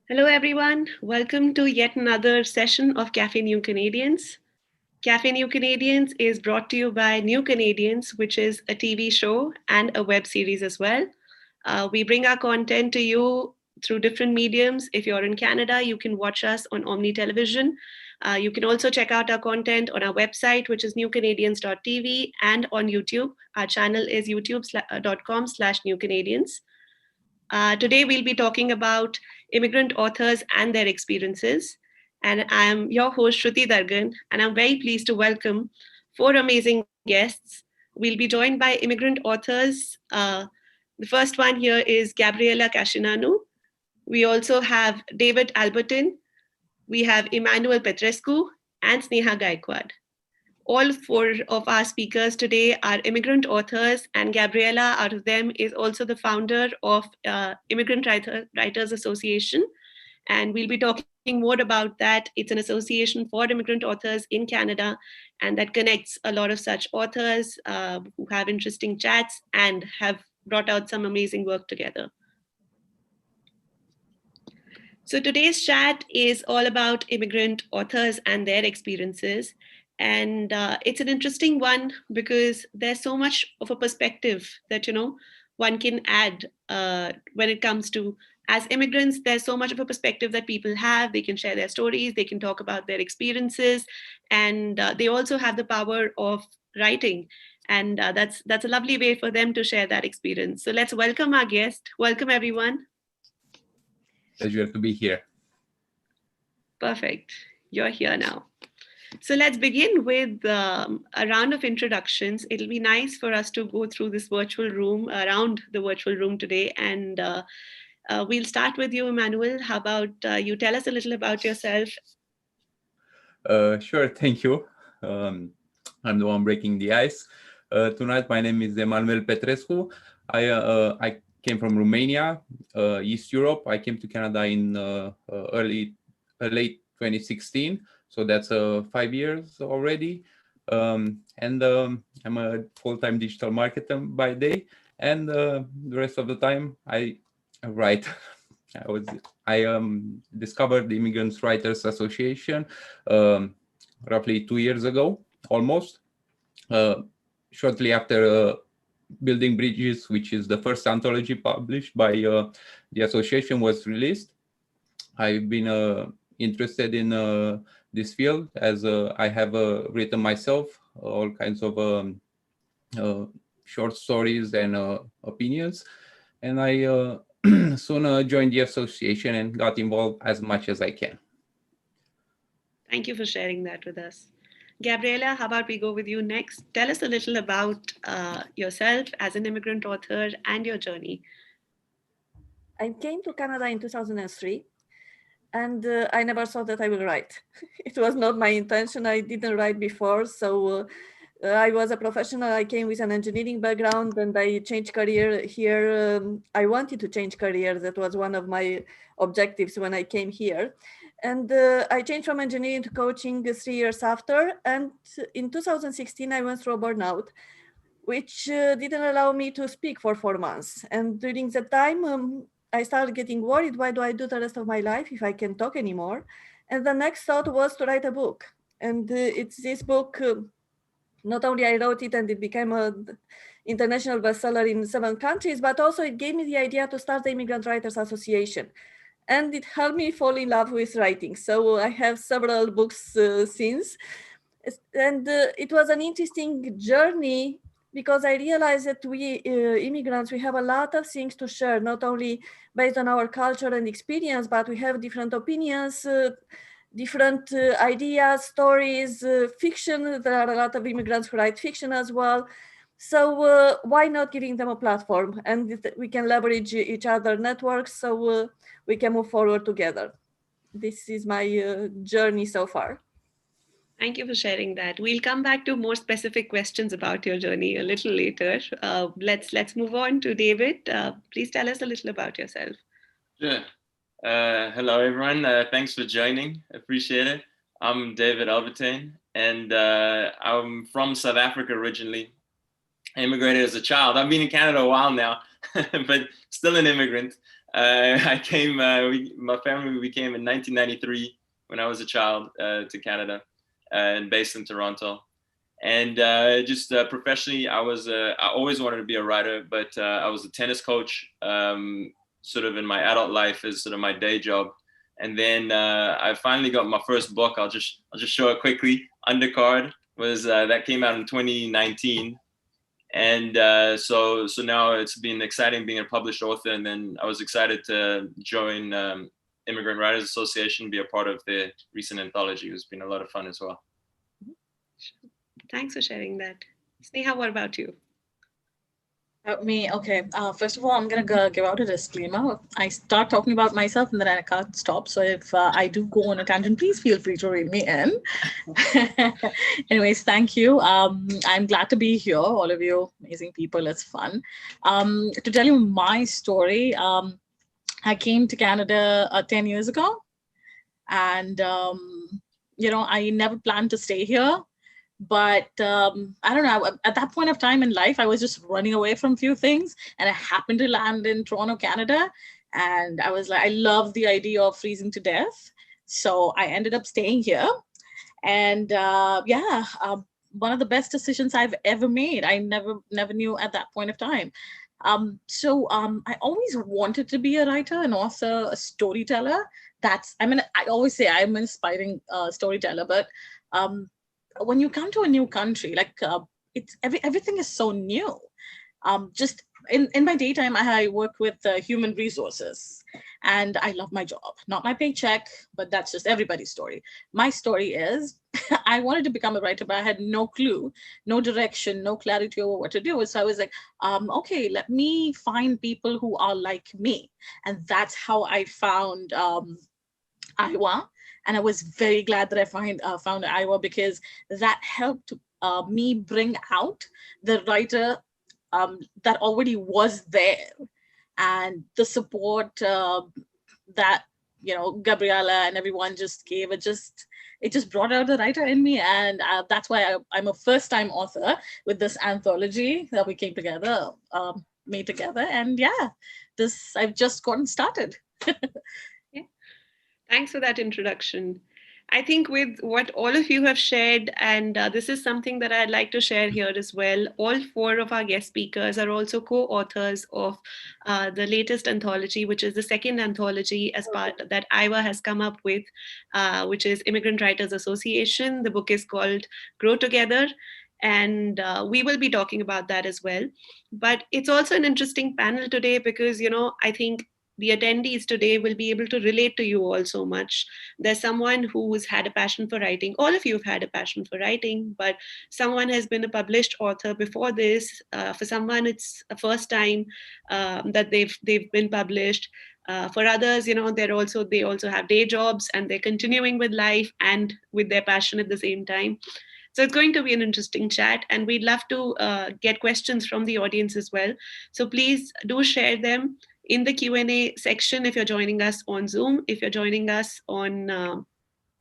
Hello, everyone. Welcome to yet another session of Café New Canadians. Café New Canadians is brought to you by New Canadians, which is a TV show and a web series as well. We bring our content to you through different mediums. If you're in Canada, you can watch us on Omni Television. You can also check out our content on our website, which is newcanadians.tv, and on YouTube. Our channel is youtube.com/newcanadians. Today, we'll be talking about immigrant authors and their experiences. And I'm your host, Shruti Dargan, and I'm very pleased to welcome four amazing guests. We'll be joined by immigrant authors. The first one here is Gabriela Cashinanu. We also have David Albertin. We have Emmanuel Petrescu and Sneha Gaikwad. All four of our speakers today are immigrant authors, and Gabriela, out of them, is also the founder of Writers Association. And we'll be talking more about that. It's an association for immigrant authors in Canada, and that connects a lot of such authors who have interesting chats and have brought out some amazing work together. So today's chat is all about immigrant authors and their experiences. And it's an interesting one because there's so much of a perspective that, one can add when it comes to, as immigrants, there's so much of a perspective that people have. They can share their stories, they can talk about their experiences, and they also have the power of writing. And that's a lovely way for them to share that experience. So let's welcome our guest. Welcome, everyone. Pleasure to be here. Perfect. You're here now. So let's begin with a round of introductions. It'll be nice for us to go through this virtual room, around the virtual room today. And we'll start with you, Emmanuel. How about you tell us a little about yourself? Sure, thank you. I'm the one breaking the ice. Tonight, my name is Emmanuel Petrescu. I came from Romania, East Europe. I came to Canada in late 2016. So that's 5 years already. I'm a full-time digital marketer by day. And the rest of the time, I write. I discovered the Immigrant Writers Association roughly 2 years ago, almost. Shortly after Building Bridges, which is the first anthology published by the association, was released. I've been interested in this field as I have written myself all kinds of short stories and opinions. And I soon joined the association and got involved as much as I can. Thank you for sharing that with us. Gabriela, how about we go with you next? Tell us a little about yourself as an immigrant author and your journey. I came to Canada in 2003, and I never thought that I will write. It was not my intention. I didn't write before, so I was a professional. I came with an engineering background, and I changed career here. I wanted to change career. That was one of my objectives when I came here. And I changed from engineering to coaching 3 years after. And in 2016, I went through a burnout, which didn't allow me to speak for 4 months. And during that time, I started getting worried. Why do I do the rest of my life if I can't talk anymore? And the next thought was to write a book. And it's this book, not only I wrote it and it became an international bestseller in 7 countries, but also it gave me the idea to start the Immigrant Writers Association. And it helped me fall in love with writing. So I have several books since. And it was an interesting journey because I realized that we immigrants, we have a lot of things to share, not only based on our culture and experience, but we have different opinions, different ideas, stories, fiction. There are a lot of immigrants who write fiction as well. So why not giving them a platform? And we can leverage each other networks so we can move forward together. This is my journey so far. Thank you for sharing that. We'll come back to more specific questions about your journey a little later. Let's move on to David. Please tell us a little about yourself. Sure. Hello, everyone. Thanks for joining. Appreciate it. I'm David Albertin, and I'm from South Africa originally. I immigrated as a child. I've been in Canada a while now, but still an immigrant. I came, my family, we came in 1993 when I was a child to Canada and based in Toronto. And just professionally, I always wanted to be a writer, but I was a tennis coach sort of in my adult life as sort of my day job. And then I finally got my first book. I'll just show it quickly. Undercard was that came out in 2019. And so now it's been exciting being a published author. And then I was excited to join Immigrant Writers Association, be a part of the recent anthology. It's been a lot of fun as well. Thanks for sharing that. Sneha, what about you? Me, okay. First of all, I'm gonna give out a disclaimer. I start talking about myself and then I can't stop. So if I do go on a tangent, please feel free to rein me in. Anyways, thank you. I'm glad to be here. All of you amazing people. It's fun. To tell you my story, I came to Canada 10 years ago, and I never planned to stay here. But I don't know, at that point of time in life, I was just running away from a few things, and I happened to land in Toronto, Canada. And I was like, I love the idea of freezing to death. So I ended up staying here. And one of the best decisions I've ever made. I never knew at that point of time. I always wanted to be a writer, an author, a storyteller. I always say I'm an inspiring storyteller, but when you come to a new country, like everything is so new. Just in my daytime, I work with human resources, and I love my job. Not my paycheck, but that's just everybody's story. My story is I wanted to become a writer, but I had no clue, no direction, no clarity over what to do. So I was like, okay, let me find people who are like me. And that's how I found Iowa. And I was very glad that I found Iowa, because that helped me bring out the writer that already was there, and the support that Gabriella and everyone just gave. It just brought out the writer in me, and that's why I'm a first-time author with this anthology that we made together, and I've just gotten started. Thanks for that introduction. I think with what all of you have shared, and this is something that I'd like to share here as well, all four of our guest speakers are also co-authors of the latest anthology, which is the second anthology as part that Iowa has come up with, which is Immigrant Writers Association. The book is called Grow Together, and we will be talking about that as well. But it's also an interesting panel today because, I think the attendees today will be able to relate to you all so much. There's someone who's had a passion for writing. All of you have had a passion for writing, but someone has been a published author before this. For someone, it's a first time that they've been published. For others, they also have day jobs, and they're continuing with life and with their passion at the same time. So it's going to be an interesting chat, and we'd love to get questions from the audience as well. So please do share them in the Q&A section if you're joining us on Zoom, if you're joining us on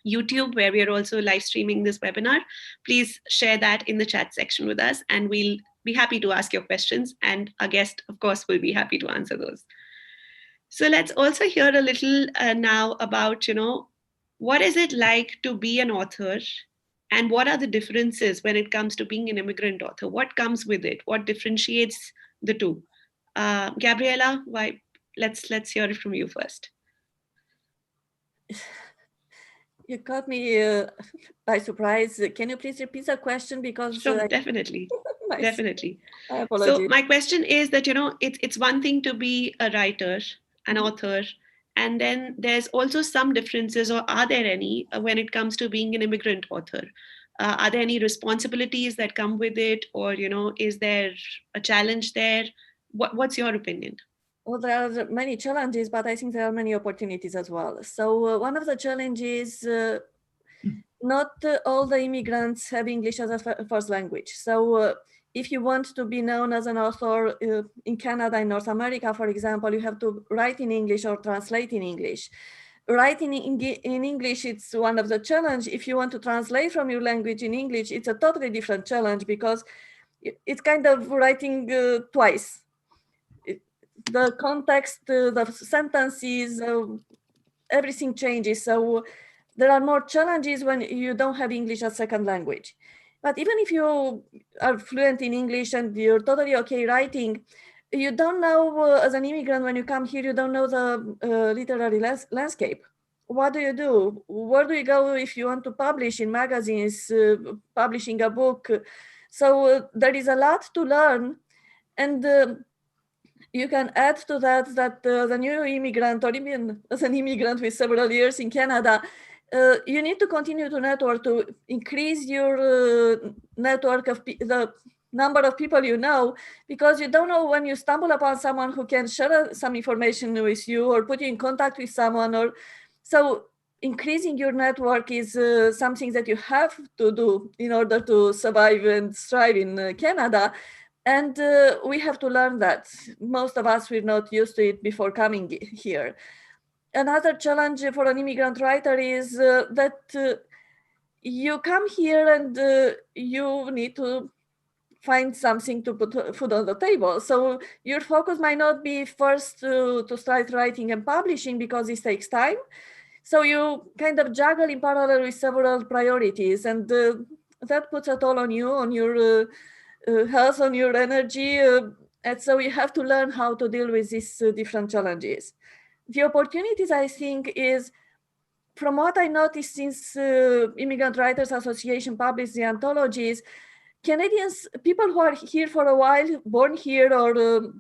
YouTube, where we are also live streaming this webinar. Please share that in the chat section with us, and we'll be happy to ask your questions. And our guest, of course, will be happy to answer those. So let's also hear a little now about, what is it like to be an author? And what are the differences when it comes to being an immigrant author? What comes with it? What differentiates the two? Gabriella, let's hear it from you first. You caught me by surprise. Can you please repeat the question? Because sure, definitely. Definitely. I apologize. So my question is that, it's one thing to be a writer, an author, and then there's also some differences, or are there any, when it comes to being an immigrant author? Are there any responsibilities that come with it, or, is there a challenge there? What's your opinion? Well, there are many challenges, but I think there are many opportunities as well. So one of the challenges, not all the immigrants have English as a first language. So if you want to be known as an author in Canada, in North America, for example, you have to write in English or translate in English. Writing in English, it's one of the challenges. If you want to translate from your language in English, it's a totally different challenge, because it's kind of writing twice. the context, the sentences, everything changes. So there are more challenges when you don't have English as second language. But even if you are fluent in English and you're totally okay writing, you don't know, as an immigrant, when you come here, you don't know the literary landscape. What do you do? Where do you go if you want to publish in magazines, publishing a book? So there is a lot to learn. And you can add to that the new immigrant, or even as an immigrant with several years in Canada, you need to continue to network to increase your network of the number of people you know, because you don't know when you stumble upon someone who can share some information with you or put you in contact with someone. Or so increasing your network is something that you have to do in order to survive and thrive in Canada. And we have to learn that. Most of us were not used to it before coming here. Another challenge for an immigrant writer is that you come here and you need to find something to put food on the table. So your focus might not be first to start writing and publishing, because this takes time. So you kind of juggle in parallel with several priorities, and that puts a toll on you, on your health, on your energy. And so you have to learn how to deal with these different challenges. The opportunities, I think, is, from what I noticed since Immigrant Writers Association published the anthologies, Canadians, people who are here for a while, born here, or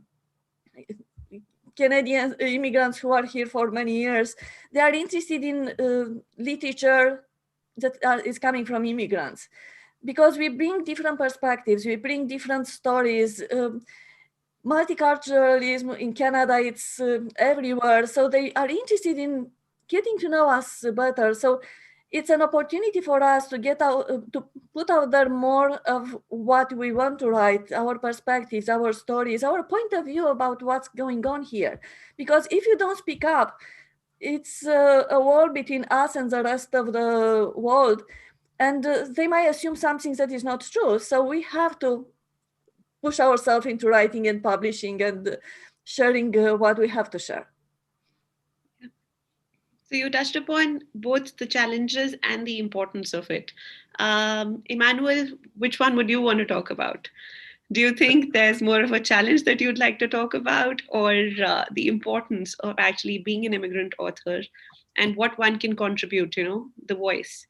Canadian immigrants who are here for many years, they are interested in literature that is coming from immigrants, because we bring different perspectives, we bring different stories. Multiculturalism in Canada, it's everywhere. So they are interested in getting to know us better. So it's an opportunity for us to get out, to put out there more of what we want to write, our perspectives, our stories, our point of view about what's going on here. Because if you don't speak up, it's a wall between us and the rest of the world. And they might assume something that is not true. So we have to push ourselves into writing and publishing and sharing what we have to share. So you touched upon both the challenges and the importance of it. Emmanuel, which one would you want to talk about? Do you think there's more of a challenge that you'd like to talk about, or the importance of actually being an immigrant author and what one can contribute, the voice?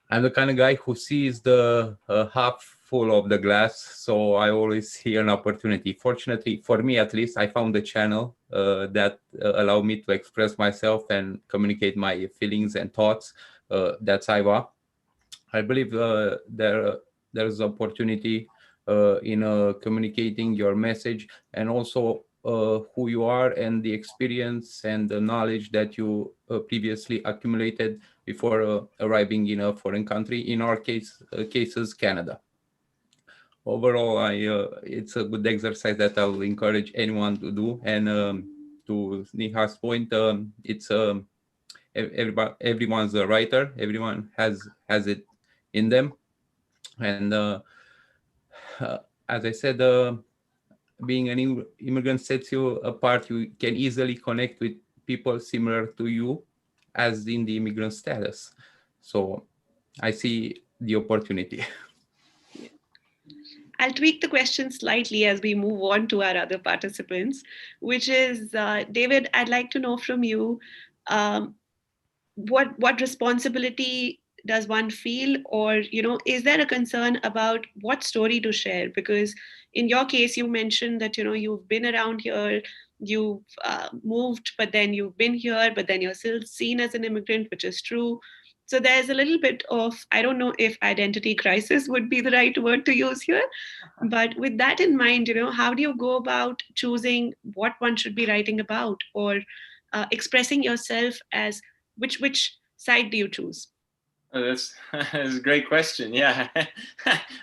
I'm the kind of guy who sees the half full of the glass, so I always see an opportunity. Fortunately, for me at least, I found a channel that allowed me to express myself and communicate my feelings and thoughts. That's IVA. I believe there's opportunity in communicating your message, and also who you are and the experience and the knowledge that you previously accumulated before arriving in a foreign country. In our cases, Canada. Overall, it's a good exercise that I'll encourage anyone to do. And to Niha's point, it's everyone's a writer. Everyone has it in them. And as I said, being an immigrant sets you apart. You can easily connect with people similar to you as in the immigrant status. So I see the opportunity. I'll tweak the question slightly as we move on to our other participants, which is, David, I'd like to know from you, what responsibility does one feel, or is there a concern about what story to share? Because in your case, you mentioned that you've been around here, you've moved, but then you've been here, but then you're still seen as an immigrant, which is true. So there's a little bit of, I don't know if identity crisis would be the right word to use here, but with that in mind, how do you go about choosing what one should be writing about, or expressing yourself as which side do you choose? Oh, that's a great question. Yeah,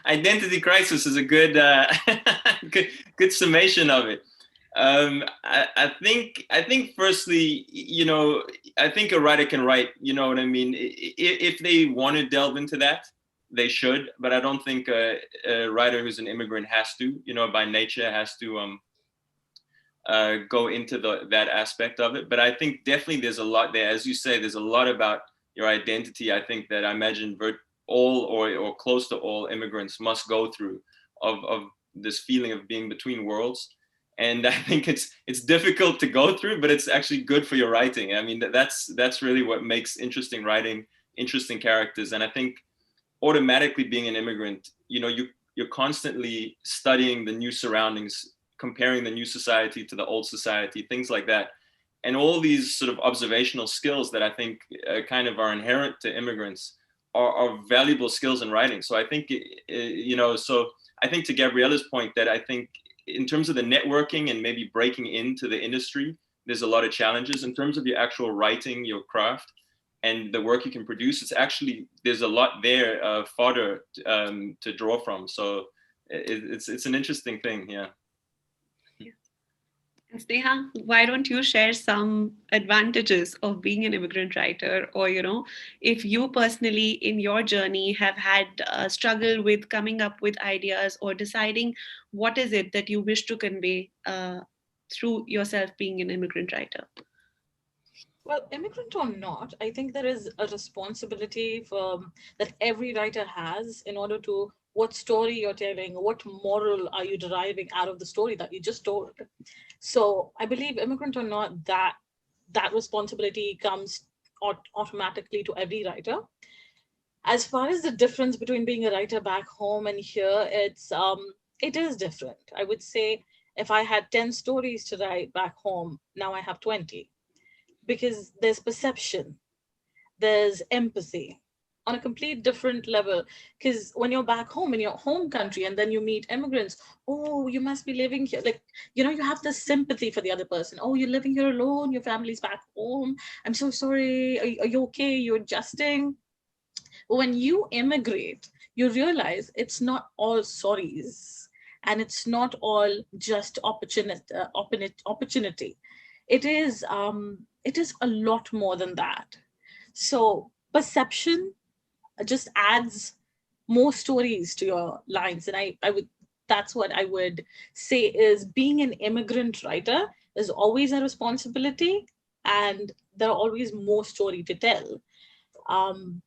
identity crisis is a good good summation of it. I think firstly, I think a writer can write. You know what I mean? If they want to delve into that, they should. But I don't think a writer who's an immigrant has to. By nature, has to go into that aspect of it. But I think definitely there's a lot there. As you say, there's a lot about your identity. I think that I imagine all or close to all immigrants must go through of this feeling of being between worlds. And I think it's difficult to go through, but it's actually good for your writing. I mean, that's really what makes interesting writing, interesting characters. And I think automatically being an immigrant, you're constantly studying the new surroundings, comparing the new society to the old society, things like that. And all these sort of observational skills that I think kind of are inherent to immigrants are valuable skills in writing. So I think, so I think to Gabriella's point that I think in terms of the networking and maybe breaking into the industry, there's a lot of challenges. In terms of your actual writing, your craft, and the work you can produce, there's a lot there, fodder to draw from. So it's an interesting thing, yeah. Sneha, why don't you share some advantages of being an immigrant writer, or if you personally in your journey have had a struggle with coming up with ideas or deciding what is it that you wish to convey through yourself being an immigrant writer? Well, immigrant or not, I think there is a responsibility that every writer has in order to what story you're telling, what moral are you deriving out of the story that you just told. So I believe immigrant or not, that responsibility comes automatically to every writer. As far as the difference between being a writer back home and here, it is different. I would say if I had 10 stories to write back home, now I have 20. Because there's perception, there's empathy on a complete different level. Because when you're back home in your home country and then you meet immigrants, oh, you must be living here. Like, you have this sympathy for the other person. Oh, you're living here alone, your family's back home. I'm so sorry. Are you okay? You're adjusting. When you immigrate, you realize it's not all sorries and it's not all just opportunity. It is a lot more than that. So perception just adds more stories to your lines. And that's what I would say is being an immigrant writer is always a responsibility and there are always more story to tell.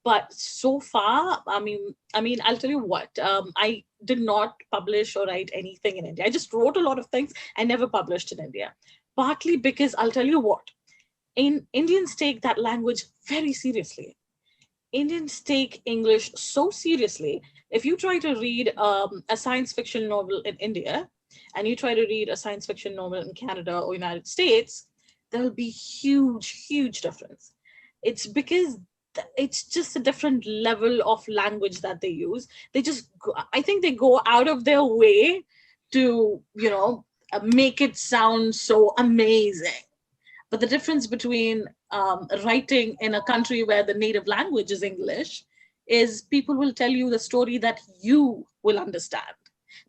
But so far, I mean, I'll tell you what, I did not publish or write anything in India. I just wrote a lot of things. I never published in India. Partly because I'll tell you what, Indians take that language very seriously. Indians take English so seriously. If you try to read a science fiction novel in India and you try to read a science fiction novel in Canada or United States, there'll be huge difference. It's because it's just a different level of language that they use. I think they go out of their way to, make it sound so amazing. But the difference between writing in a country where the native language is English is people will tell you the story that you will understand.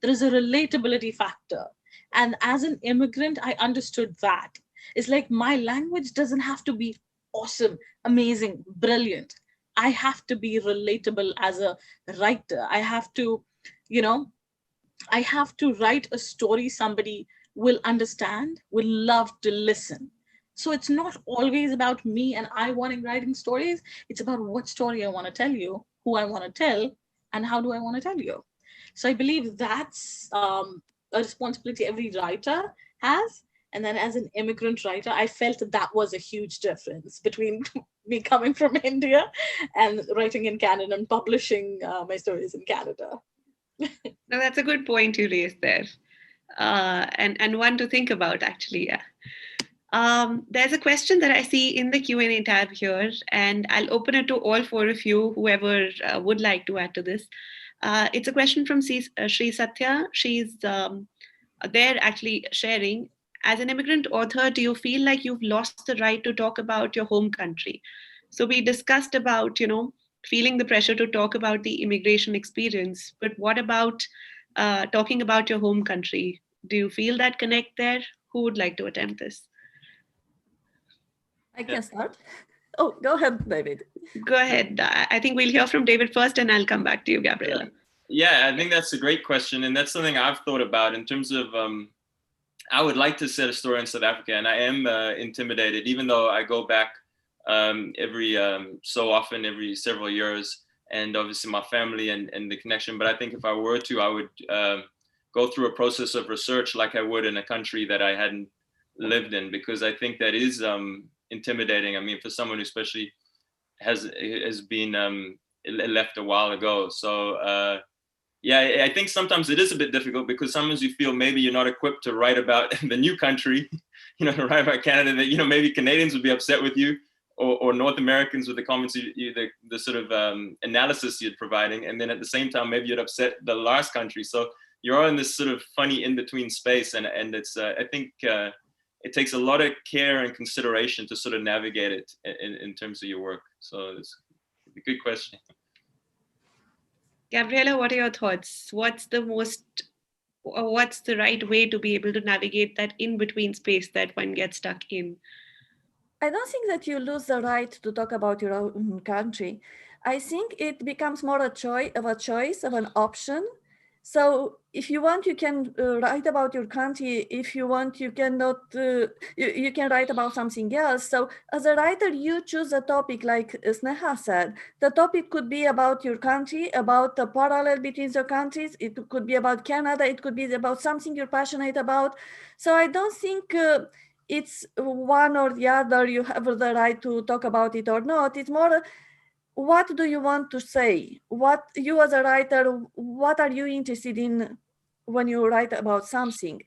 There is a relatability factor. And as an immigrant, I understood that. It's like my language doesn't have to be awesome, amazing, brilliant. I have to be relatable as a writer. I have to, write a story somebody will understand, will love to listen. So it's not always about me and I writing stories. It's about what story I want to tell you, who I want to tell, and how do I want to tell you. So I believe that's a responsibility every writer has. And then as an immigrant writer, I felt that was a huge difference between me coming from India and writing in Canada and publishing my stories in Canada. Now, that's a good point you raised there. And one to think about, actually, yeah. There's a question that I see in the Q&A tab here, and I'll open it to all four of you, whoever would like to add to this. It's a question from Sri Satya. She's there actually sharing, as an immigrant author, do you feel like you've lost the right to talk about your home country? So we discussed about, feeling the pressure to talk about the immigration experience, but what about talking about your home country? Do you feel that connect there? Who would like to attempt this? I can start. Oh, go ahead, David. Go ahead. I think we'll hear from David first and I'll come back to you, Gabriella. Yeah, I think that's a great question. And that's something I've thought about in terms of I would like to set a story in South Africa, and I am intimidated, even though I go back every so often, every several years, and obviously my family and the connection. But I think if I were to, I would go through a process of research like I would in a country that I hadn't lived in, because I think that is intimidating. I mean, for someone who especially has been left a while ago. So yeah, I think sometimes it is a bit difficult, because sometimes you feel maybe you're not equipped to write about the new country, to write about Canada, that, maybe Canadians would be upset with you, or North Americans with the comments, the sort of analysis you're providing. And then at the same time, maybe you'd upset the last country. So you're all in this sort of funny in-between space. And it's, I think it takes a lot of care and consideration to sort of navigate it in terms of your work. So it's a good question. Gabriella, what are your thoughts? What's the right way to be able to navigate that in-between space that one gets stuck in? I don't think that you lose the right to talk about your own country. I think it becomes more a choice, of an option. So if you want, you can write about your country. If you want, you cannot. You can write about something else. So as a writer, you choose a topic, like Sneha said. The topic could be about your country, about the parallel between the countries. It could be about Canada. It could be about something you're passionate about. So I don't think it's one or the other. You have the right to talk about it or not. It's more, what do you want to say? What you as a writer, what are you interested in when you write about something?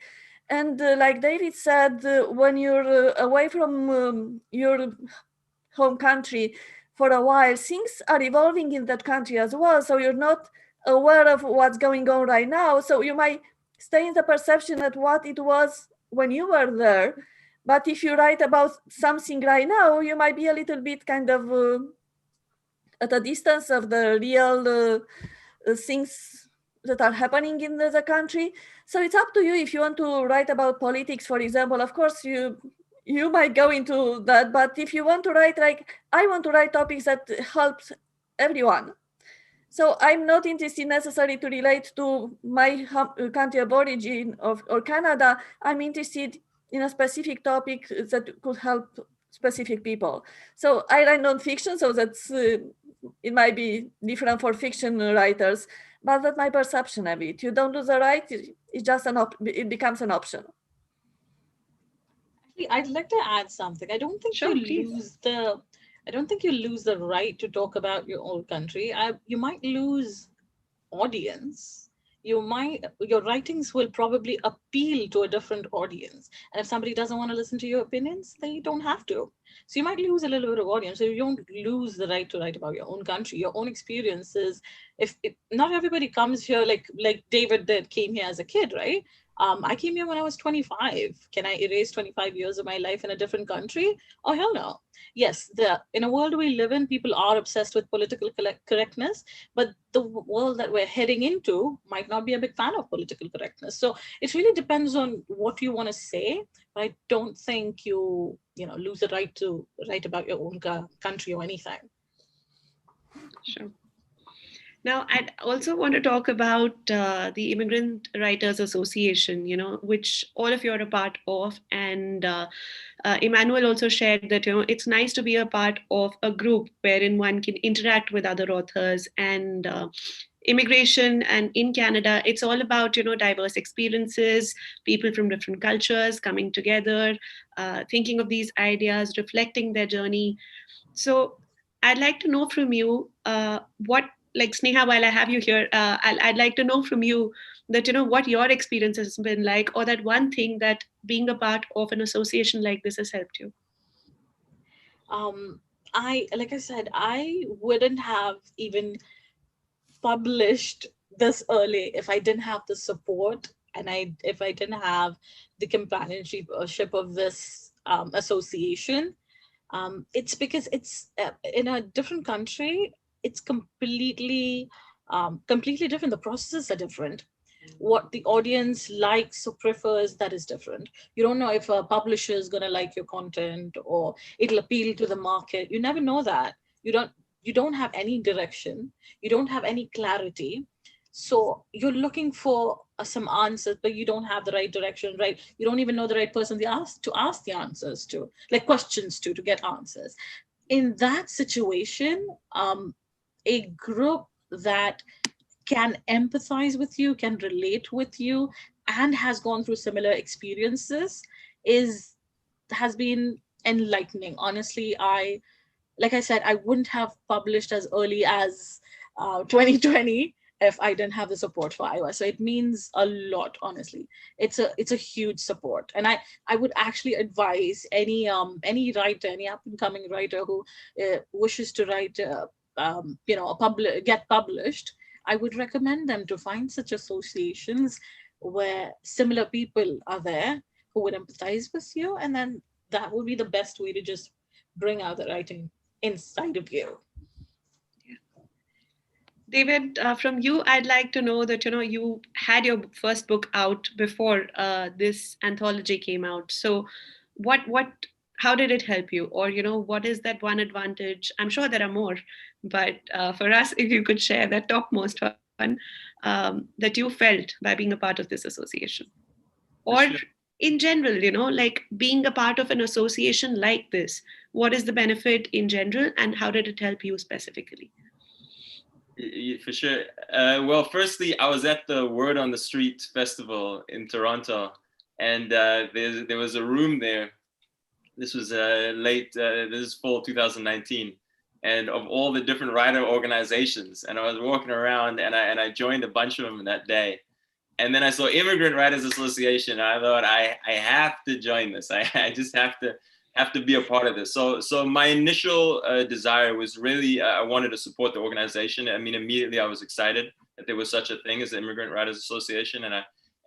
And like David said, when you're away from your home country for a while, things are evolving in that country as well. So you're not aware of what's going on right now. So you might stay in the perception that what it was when you were there. But if you write about something right now, you might be a little bit kind of at a distance of the real things that are happening in the country. So it's up to you if you want to write about politics, for example. Of course, you might go into that, but if you want to write, like I want to write topics that helps everyone. So I'm not interested necessarily to relate to my country of origin or Canada. I'm interested in a specific topic that could help specific people. So I write nonfiction, so that's it might be different for fiction writers, but that's my perception of it. You don't lose the right; it's just it becomes an option. Actually, I'd like to add something. I don't think I don't think you lose the right to talk about your own country. You might lose audience. Your writings will probably appeal to a different audience. And if somebody doesn't want to listen to your opinions, they don't have to. So you might lose a little bit of audience. So you don't lose the right to write about your own country, your own experiences. If not everybody comes here like David did, came here as a kid, right? I came here when I was 25. Can I erase 25 years of my life in a different country? Oh, hell no. Yes, in a world we live in, people are obsessed with political correctness, but the world that we're heading into might not be a big fan of political correctness. So it really depends on what you want to say. But I don't think you lose the right to write about your own country or anything. Sure. Now, I also want to talk about the Immigrant Writers Association, which all of you are a part of. And Emmanuel also shared that, it's nice to be a part of a group wherein one can interact with other authors. And immigration and in Canada, it's all about, diverse experiences, people from different cultures coming together, thinking of these ideas, reflecting their journey. So I'd like to know from you like Sneha, while I have you here, I'd like to know from you that, what your experience has been like, or that one thing that being a part of an association like this has helped you. Like I said, I wouldn't have even published this early if I didn't have the support and if I didn't have the companionship of this association. It's because it's in a different country. It's completely different. The processes are different. What the audience likes or prefers, that is different. You don't know if a publisher is going to like your content or it'll appeal to the market. You never know that. You don't have any direction. You don't have any clarity. So you're looking for some answers, but you don't have the right direction, right? You don't even know the right person to ask the answers to, like questions to get answers. In that situation, a group that can empathize with you, can relate with you, and has gone through similar experiences has been enlightening. Honestly, like I said, I wouldn't have published as early as 2020 if I didn't have the support for Iowa. So it means a lot, honestly. It's a huge support, and I would actually advise any writer, any up and coming writer who wishes to write, get published. I would recommend them to find such associations where similar people are there who would empathize with you, and then that would be the best way to just bring out the writing inside of you. David, from you, I'd like to know that you had your first book out before this anthology came out. So, how did it help you, or what is that one advantage? I'm sure there are more, but for us, if you could share that topmost one that you felt by being a part of this association, or Sure. in general, like being a part of an association like this. What is the benefit in general, and how did it help you specifically? For sure. Well, firstly, I was at the Word on the Street festival in Toronto, and there was a room there. This was this is fall 2019, and of all the different writer organizations, and I was walking around, and I joined a bunch of them that day. And then I saw Immigrant Writers Association. And I thought I have to join this. I just have to be a part of this. So my initial desire was really I wanted to support the organization. I mean, immediately I was excited that there was such a thing as the Immigrant Writers Association,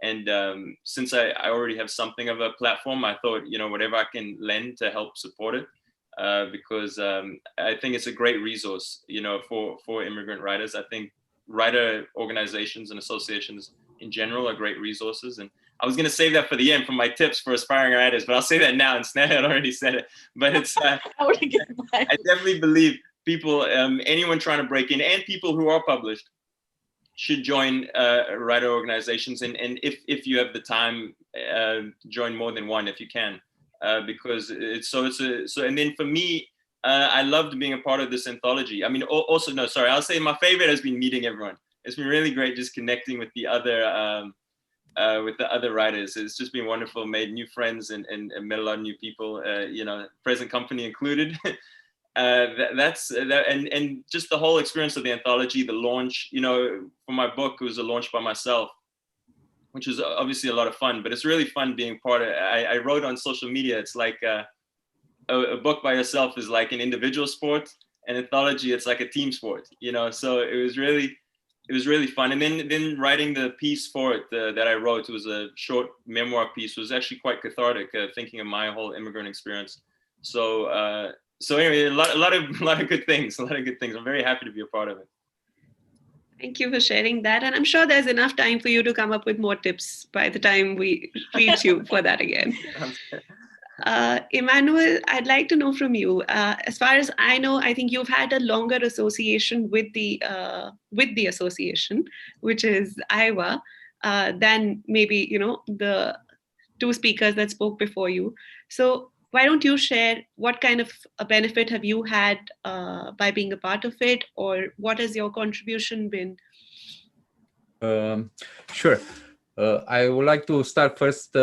and since I already have something of a platform, I thought whatever I can lend to help support it, because I think it's a great resource for immigrant writers. I think writer organizations and associations in general are great resources. And I was going to save that for the end for my tips for aspiring writers, but I'll say that now instead. I already said it, but it's I definitely believe people, anyone trying to break in, and people who are published, should join writer organizations, and if you have the time, join more than one if you can, because and then for me, I loved being a part of this anthology. I mean, also, no, sorry, I'll say my favorite has been meeting everyone. It's been really great just connecting with the other writers. It's just been wonderful. Made new friends and met a lot of new people. Present company included. And just the whole experience of the anthology, the launch. For my book, it was a launch by myself, which was obviously a lot of fun. But it's really fun being part of it. I wrote on social media. It's like a book by yourself is like an individual sport. An anthology, it's like a team sport. So it was really fun. And then writing the piece for it that I wrote, it was a short memoir piece, was actually quite cathartic, thinking of my whole immigrant experience. So anyway, a lot of good things, I'm very happy to be a part of it. Thank you for sharing that. And I'm sure there's enough time for you to come up with more tips by the time we reach you for that again. Emmanuel, I'd like to know from you. As far as I know, I think you've had a longer association with the association, which is Iowa, than maybe the two speakers that spoke before you. So why don't you share what kind of a benefit have you had by being a part of it, or what has your contribution been? Sure. I would like to start first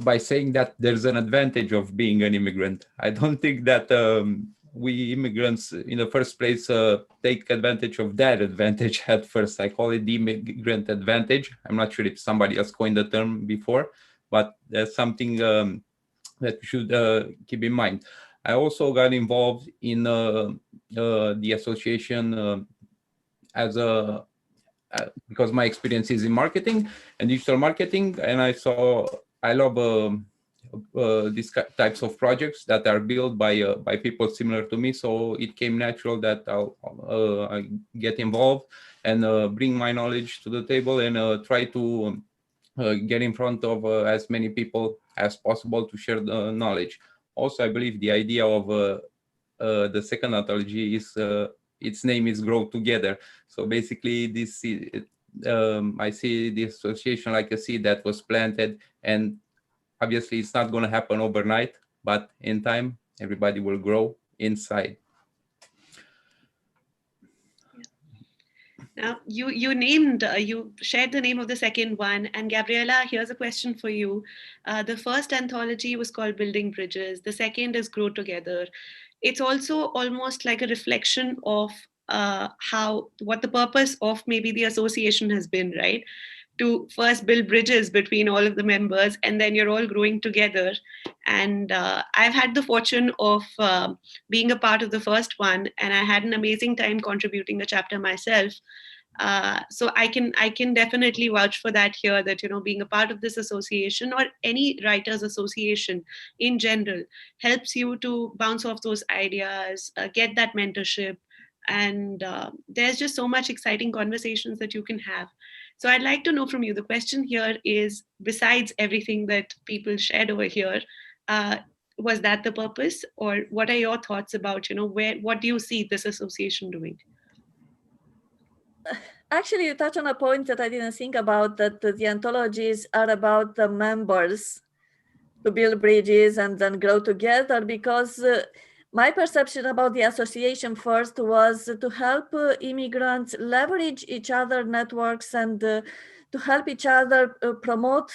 by saying that there's an advantage of being an immigrant. I don't think that we immigrants in the first place take advantage of that advantage at first. I call it the immigrant advantage. I'm not sure if somebody else coined the term before, but that's something that we should keep in mind. I also got involved in the association as a because my experience is in marketing and digital marketing, and I love these types of projects that are built by people similar to me. So it came natural that I get involved and bring my knowledge to the table and try to get in front of as many people as possible to share the knowledge. Also, I believe the idea of the second anthology is its name is Grow Together. So basically, I see the association like a seed that was planted, and obviously it's not going to happen overnight, but in time, everybody will grow inside. Now, you shared the name of the second one, and Gabriela, here's a question for you. The first anthology was called Building Bridges. The second is Grow Together. It's also almost like a reflection of what the purpose of maybe the association has been, right? To first build bridges between all of the members, and then you're all growing together. And I've had the fortune of being a part of the first one, and I had an amazing time contributing a chapter myself. So I can definitely vouch for that here, that being a part of this association or any writers association in general helps you to bounce off those ideas, get that mentorship, and there's just so much exciting conversations that you can have. So I'd like to know from you, the question here is, besides everything that people shared over here, uh, was that the purpose, or what are your thoughts about what do you see this association doing? Actually, you touch on a point that I didn't think about, that the anthologies are about the members to build bridges and then grow together, because my perception about the association first was to help immigrants leverage each other networks and to help each other promote,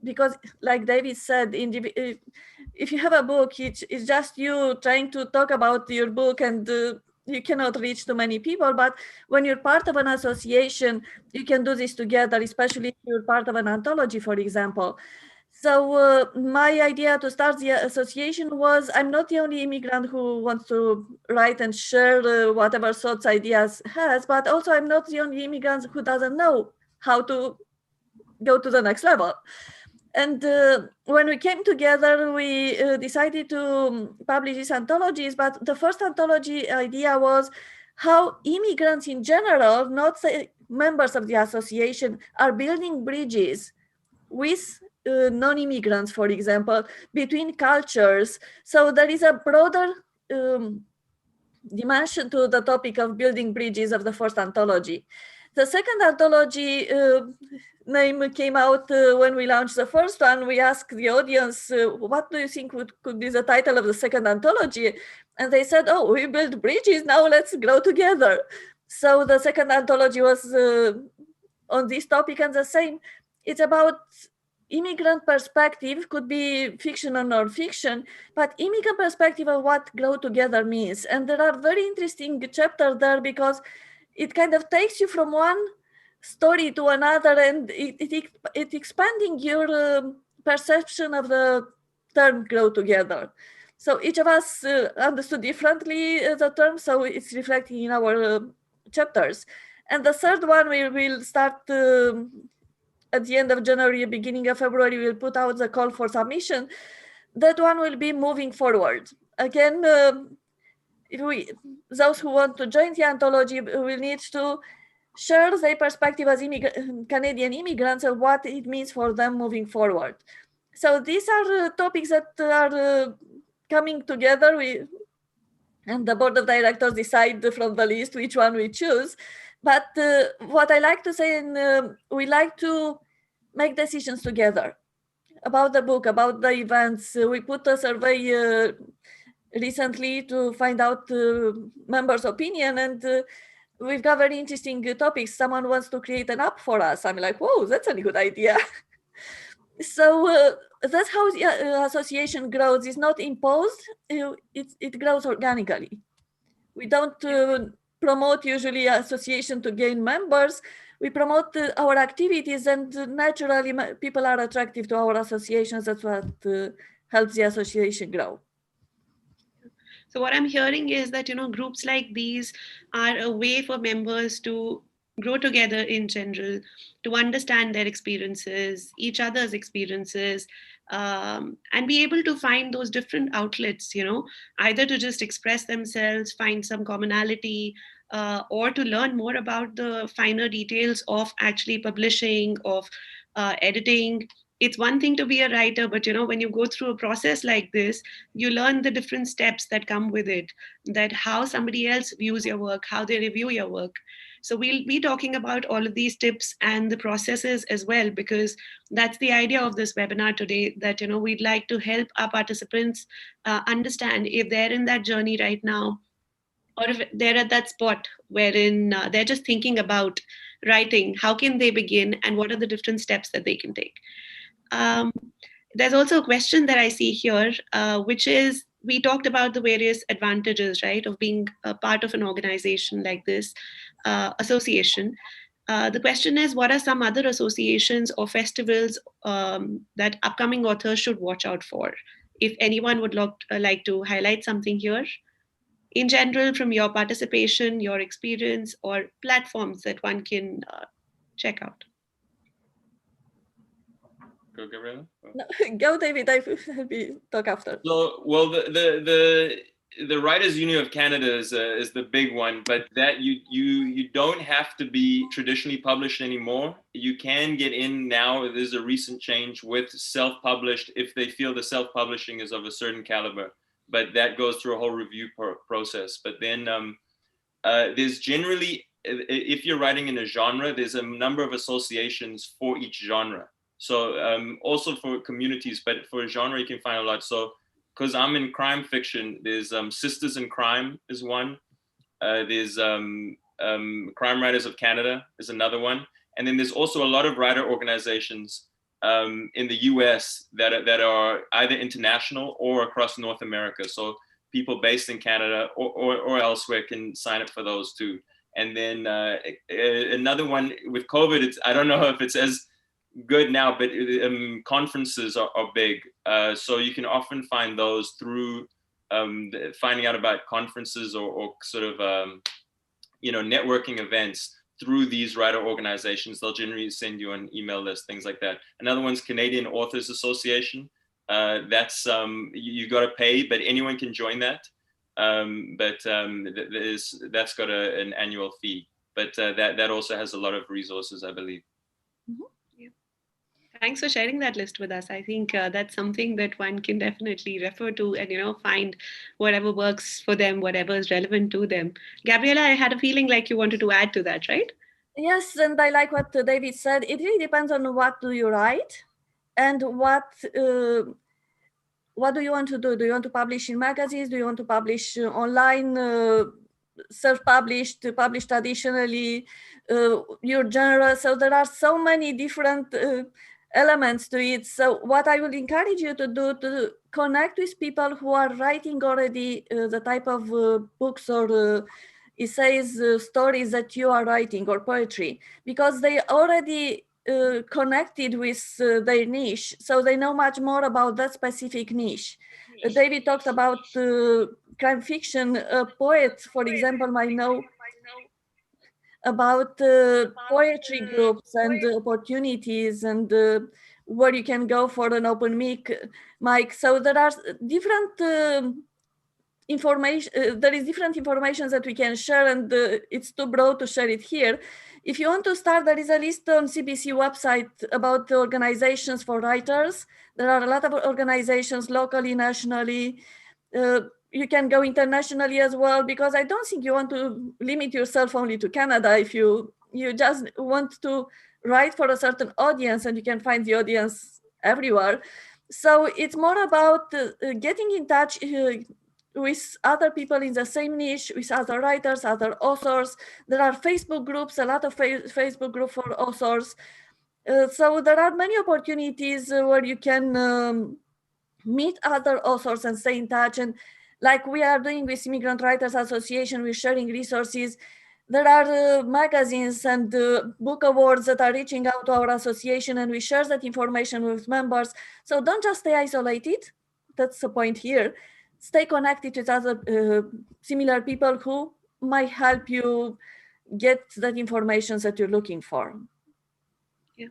because like David said, if you have a book, it's just you trying to talk about your book, and you cannot reach too many people. But when you're part of an association, you can do this together, especially if you're part of an anthology, for example. So my idea to start the association was, I'm not the only immigrant who wants to write and share whatever thoughts, ideas has, but also I'm not the only immigrant who doesn't know how to go to the next level. And when we came together, we decided to publish these anthologies. But the first anthology idea was how immigrants in general, not the members of the association, are building bridges with non-immigrants, for example, between cultures. So there is a broader dimension to the topic of building bridges of the first anthology. The second anthology name came out when we launched the first one. We asked the audience, what do you think could be the title of the second anthology? And they said, oh, we build bridges, now let's grow together. So the second anthology was on this topic, and the same. It's about immigrant perspective, could be fiction or non-fiction, but immigrant perspective of what grow together means. And there are very interesting chapters there, because it kind of takes you from one story to another, and it expanding your perception of the term grow together. So each of us understood differently the term, so it's reflecting in our chapters. And the third one, we will start at the end of January, beginning of February, we'll put out the call for submission. That one will be moving forward. Again, those who want to join the anthology will need to share their perspective as Canadian immigrants and what it means for them moving forward. So these are topics that are coming together. And the board of directors decide from the list which one we choose. But what I like to say, we like to make decisions together about the book, about the events. We put a survey recently to find out members' opinion, and we've got very interesting topics. Someone wants to create an app for us. I'm like, whoa, that's a good idea. So that's how the association grows. It's not imposed, it grows organically. We don't promote usually association to gain members. We promote our activities, and naturally people are attractive to our associations. That's what helps the association grow. So what I'm hearing is that, groups like these are a way for members to grow together in general, to understand their experiences, each other's experiences, and be able to find those different outlets, either to just express themselves, find some commonality, or to learn more about the finer details of actually publishing, of editing, it's one thing to be a writer, but when you go through a process like this, you learn the different steps that come with it, that how somebody else views your work, how they review your work. So we'll be talking about all of these tips and the processes as well, because that's the idea of this webinar today, that we'd like to help our participants understand if they're in that journey right now, or if they're at that spot wherein they're just thinking about writing, how can they begin and what are the different steps that they can take. Um, there's also a question that I see here, which is, we talked about the various advantages, right, of being a part of an organization like this, association. The question is, what are some other associations or festivals that upcoming authors should watch out for? If anyone would like to highlight something here, in general, from your participation, your experience, or platforms that one can check out. Go, Gabriela. No, go, David. I will talk after. So, well, the Writers Union of Canada is the big one, but that you don't have to be traditionally published anymore. You can get in now. There's a recent change with self-published if they feel the self-publishing is of a certain caliber, but that goes through a whole review process. But then there's generally, if you're writing in a genre, there's a number of associations for each genre. So also for communities, but for a genre, you can find a lot. So because I'm in crime fiction, there's Sisters in Crime is one. There's Crime Writers of Canada is another one. And then there's also a lot of writer organizations in the US that are either international or across North America. So people based in Canada or elsewhere can sign up for those too. And then another one with COVID, I don't know if it's as good now, but conferences are big. So you can often find those through finding out about conferences or sort of, networking events through these writer organizations. They'll generally send you an email list, things like that. Another one's Canadian Authors Association. That's, you got to pay, but anyone can join that. That's got an annual fee, but that also has a lot of resources, I believe. Mm-hmm. Thanks for sharing that list with us. I think that's something that one can definitely refer to and, find whatever works for them, whatever is relevant to them. Gabriela, I had a feeling like you wanted to add to that, right? Yes, and I like what David said. It really depends on what do you write and what do you want to do? Do you want to publish in magazines? Do you want to publish online, self-published, published traditionally, your genre? So there are so many different elements to it. So what I would encourage you to do, to connect with people who are writing already the type of books or essays, stories that you are writing, or poetry, because they already connected with their niche, so they know much more about that specific niche. David talked about crime fiction. A poet, for example, might know about poetry groups and opportunities and where you can go for an open mic. So there are different information. There is different information that we can share, and it's too broad to share it here. If you want to start, there is a list on CBC website about the organizations for writers. There are a lot of organizations locally, nationally. You can go internationally as well, because I don't think you want to limit yourself only to Canada. If you just want to write for a certain audience, and you can find the audience everywhere. So it's more about getting in touch with other people in the same niche, with other writers, other authors. There are Facebook groups, a lot of Facebook groups for authors. So there are many opportunities where you can meet other authors and stay in touch. And like we are doing with Immigrant Writers Association, we're sharing resources. There are magazines and book awards that are reaching out to our association, and we share that information with members. So don't just stay isolated. That's the point here. Stay connected with other similar people who might help you get that information that you're looking for. Yeah.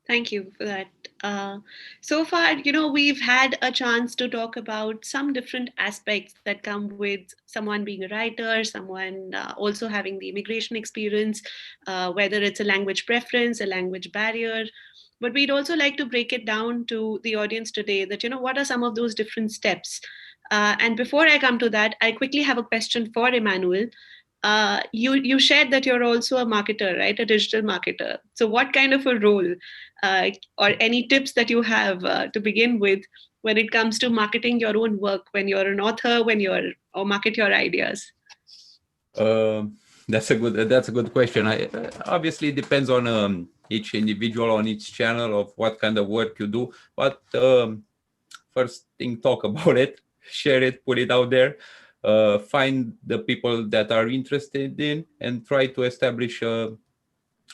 Thank you for that. Uh, so far, we've had a chance to talk about some different aspects that come with someone being a writer, someone also having the immigration experience, whether it's a language preference, a language barrier. But we'd also like to break it down to the audience today that, what are some of those different steps? And before I come to that, I quickly have a question for Emmanuel. You shared that you're also a marketer, right? A digital marketer. So, what kind of a role or any tips that you have to begin with when it comes to marketing your own work when you're an author, or market your ideas? That's a good question. Obviously it depends on each individual, on each channel of what kind of work you do. But first thing, talk about it, share it, put it out there, find the people that are interested in, and try to establish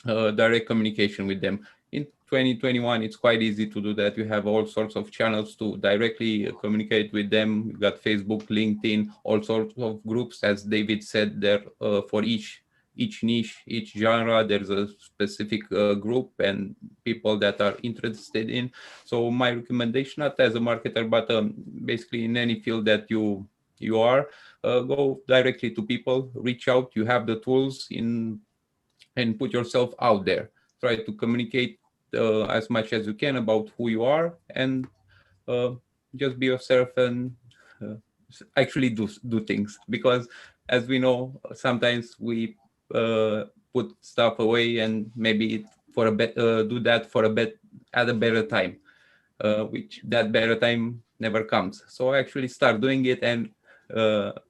direct communication with them. In 2021, it's quite easy to do that. You have all sorts of channels to directly communicate with them. You've got Facebook, LinkedIn, all sorts of groups. As David said, there for each niche, each genre, there's a specific group and people that are interested in. So my recommendation, not as a marketer, but basically in any field that you are, go directly to people, reach out. You have the tools and put yourself out there. Try to communicate as much as you can about who you are, and just be yourself and uh, actually do things. Because as we know, sometimes we put stuff away and maybe for a do that for a bit at a better time, which that better time never comes. So actually start doing it, and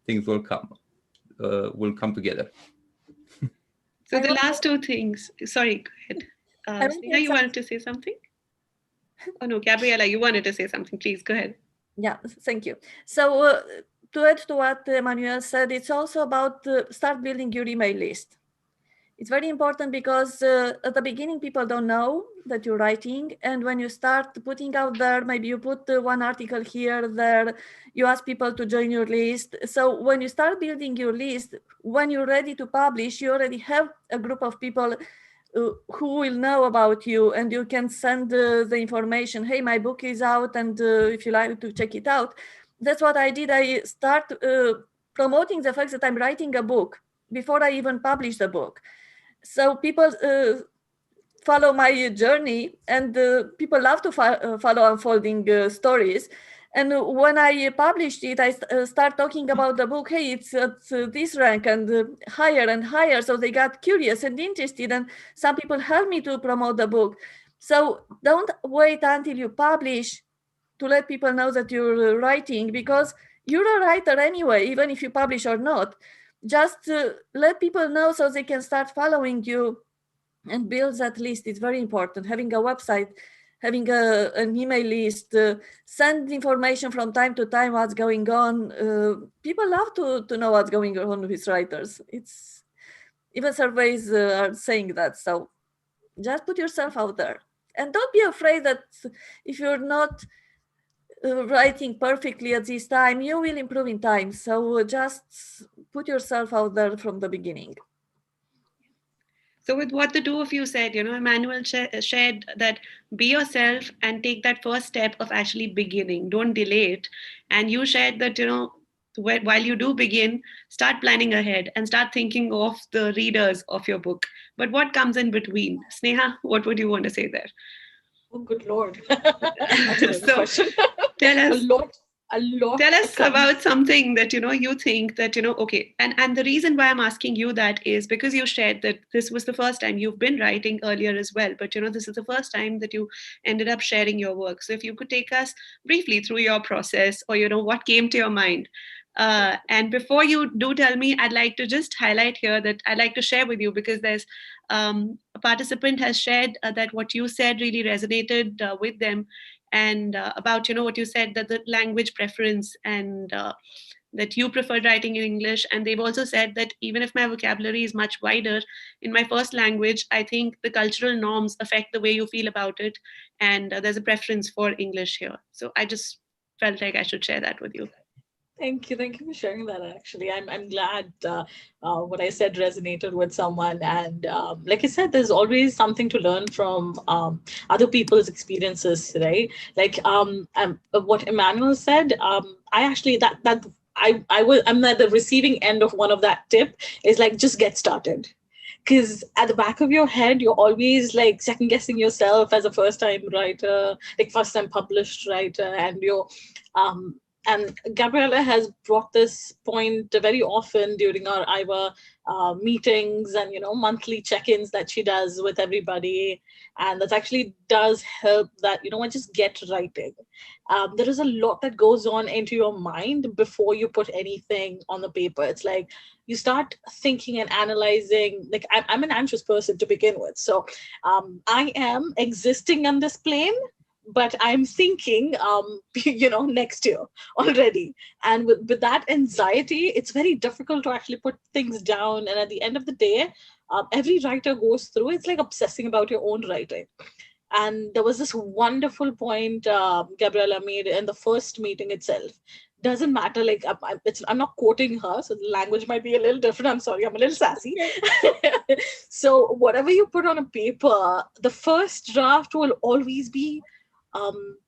things will come together. So the last two things. Sorry, go ahead. Sneha, you wanted to say something? Oh no, Gabriella, you wanted to say something. Please go ahead. Yeah, thank you. So to add to what Manuel said, it's also about start building your email list. It's very important because at the beginning, people don't know that you're writing. And when you start putting out there, maybe you put one article here, there, you ask people to join your list. So when you start building your list, when you're ready to publish, you already have a group of people who will know about you, and you can send the information. Hey, my book is out, and if you like to check it out. That's what I did. I start promoting the fact that I'm writing a book before I even publish the book. So people follow my journey, and people love to follow unfolding stories. And when I published it, I start talking about the book. Hey, it's at this rank and higher and higher. So they got curious and interested, and some people helped me to promote the book. So don't wait until you publish to let people know that you're writing, because you're a writer anyway, even if you publish or not. Just let people know so they can start following you and build that list. It's very important. Having a website, having an email list, send information from time to time what's going on. People love to know what's going on with writers. It's even surveys are saying that. So just put yourself out there, and don't be afraid that if you're not writing perfectly at this time, you will improve in time. So just put yourself out there from the beginning. So with what the two of you said, Emmanuel shared that be yourself and take that first step of actually beginning. Don't delay it. And you shared that, while you do begin, start planning ahead and start thinking of the readers of your book. But what comes in between? Sneha, what would you want to say there? Oh, good Lord. That's a So question. Tell us. A lot. Tell us about something that you think that okay, and the reason why I'm asking you that is because you shared that this was the first time. You've been writing earlier as well, but this is the first time that you ended up sharing your work. So if you could take us briefly through your process, or what came to your mind. And before you do tell me, I'd like to just highlight here that I'd like to share with you, because there's a participant has shared that what you said really resonated with them, and about what you said, that the language preference, and that you prefer writing in English. And they've also said that even if my vocabulary is much wider in my first language, I think the cultural norms affect the way you feel about it, and there's a preference for English here. So I just felt like I should share that with you. Thank you. Thank you for sharing that. Actually, I'm glad what I said resonated with someone. And like I said, there's always something to learn from other people's experiences, right? Like what Emmanuel said. I actually that I'm at the receiving end of one of that tip. Is like just get started, because at the back of your head you're always like second guessing yourself as a first time writer, like first time published writer, and you're um and Gabriella has brought this point very often during our IVA meetings and monthly check-ins that she does with everybody, and that actually does help. That just get writing. There is a lot that goes on into your mind before you put anything on the paper. It's like you start thinking and analyzing. Like I'm an anxious person to begin with, so I am existing on this plane, but I'm thinking, next year already. And with that anxiety, it's very difficult to actually put things down. And at the end of the day, every writer goes through, it's like obsessing about your own writing. And there was this wonderful point Gabriella made in the first meeting itself. Doesn't matter, like I'm not quoting her, so the language might be a little different. I'm sorry, I'm a little sassy. So whatever you put on a paper, the first draft will always be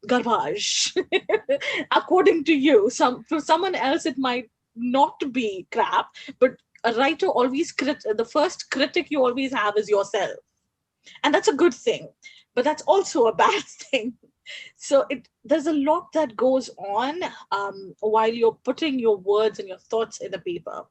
garbage. According to you, for someone else it might not be crap, but a writer always the first critic you always have is yourself, and that's a good thing, but that's also a bad thing. So there's a lot that goes on while you're putting your words and your thoughts in the paper.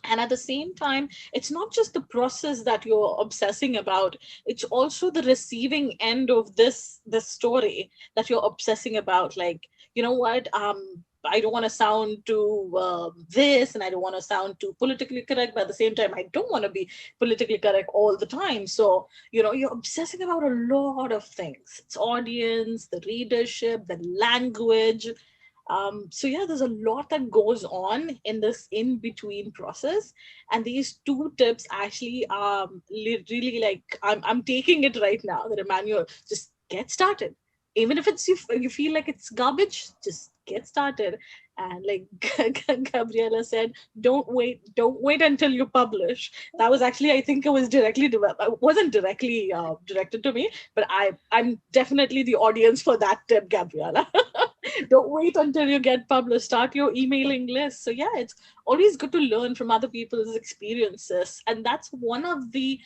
And at the same time, it's not just the process that you're obsessing about, it's also the receiving end of this story that you're obsessing about. Like, you know what, I don't want to sound too this, and I don't want to sound too politically correct, but at the same time I don't want to be politically correct all the time. So you're obsessing about a lot of things. It's audience, the readership, the language. So yeah, there's a lot that goes on in this in between process, and these two tips actually really, like, I'm taking it right now, that Emmanuel, just get started. Even if it's you feel like it's garbage, just get started. And like Gabriella said, don't wait until you publish. That was actually, I think it was directly it wasn't directly directed to me, but I'm definitely the audience for that tip, Gabriella. Don't wait until you get published. Start your emailing list. So yeah, it's always good to learn from other people's experiences, and that's one of the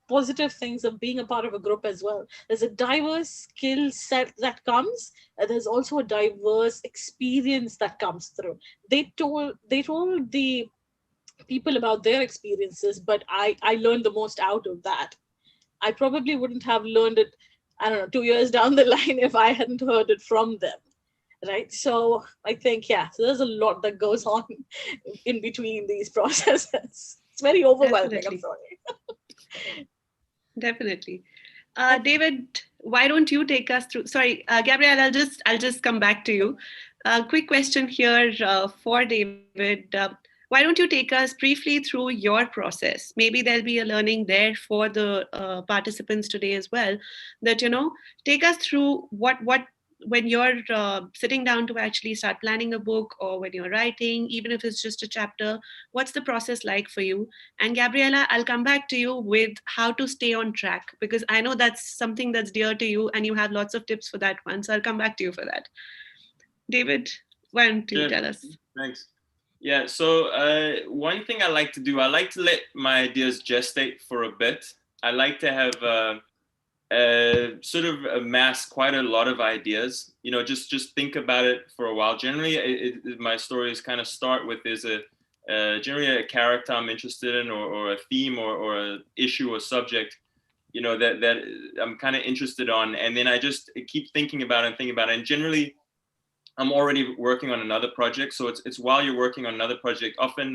positive things of being a part of a group as well. There's a diverse skill set that comes. There's also a diverse experience that comes through. They told the people about their experiences, but I learned the most out of that. I probably wouldn't have learned it, I don't know, 2 years down the line if I hadn't heard it from them. Right. So I think, yeah, so there's a lot that goes on in between these processes. It's very overwhelming. Definitely. I'm sorry. Definitely. David, why don't you take us through? Sorry, Gabrielle, I'll just come back to you. Quick question here for David. Why don't you take us briefly through your process? Maybe there'll be a learning there for the participants today as well. That take us through what when you're sitting down to actually start planning a book, or when you're writing, even if it's just a chapter. What's the process like for you? And Gabriella, I'll come back to you with how to stay on track, because I know that's something that's dear to you and you have lots of tips for that one. So I'll come back to you for that. David, why don't you tell us? Thanks. Yeah, so one thing I like to do, I like to let my ideas gestate for a bit. I like to have sort of amass quite a lot of ideas. Just think about it for a while. Generally, my stories kind of start with generally a character I'm interested in, or a theme, or a issue or subject, that I'm kind of interested on, and then I just keep thinking about it. And generally, I'm already working on another project. So it's while you're working on another project, often,